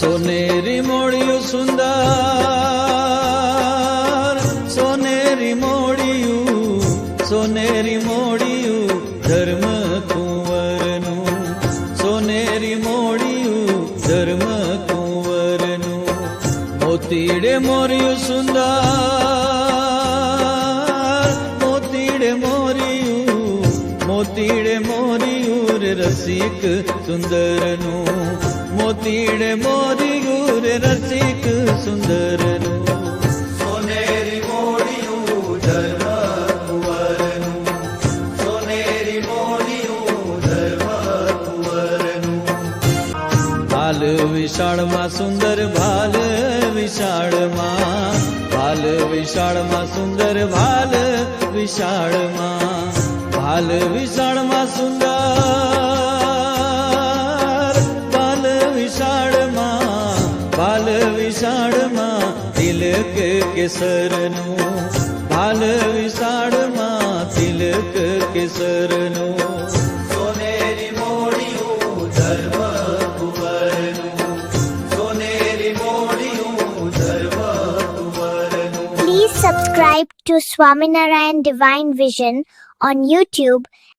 સોનેરી મોડિયું સુંદર, સોનેરી મોડિયું, સોનેરી મોડિયું ધર્મ કુંવરનું, સોનેરી મોડિયું ધર્મ કુંવરનું. મોતીડે મોરિયું સુંદર, મોતીડે મોરિયું, મોતીડે મોરિયું રે રસિક સુંદરનું, મોતીડે મોરિયું રે રસિક સુંદરનું. સોનેરી મોડિયું ધર્મ કુંવરનું, સોનેરી મોડિયું ધર્મ કુંવરનું. ભાલ વિશાળમાં સુંદર, ભાલ વિશાળમાં, ભાલ વિશાળમાં સુંદર, ભાલ વિશાળમાં, ભાલ વિશાળમાં સુંદર, ભાલ વિશાળમાં, ભાલ વિશાળમાં તિલક કેસરનું, ભાલ વિશાળમાં તિલક કેસરનું. સોનેરી મોડિયું ધર્મ કુંવરનું, સોનેરી મોડિયું ધર્મ કુંવરનું. Please subscribe to Swaminarayan Divine Vision on YouTube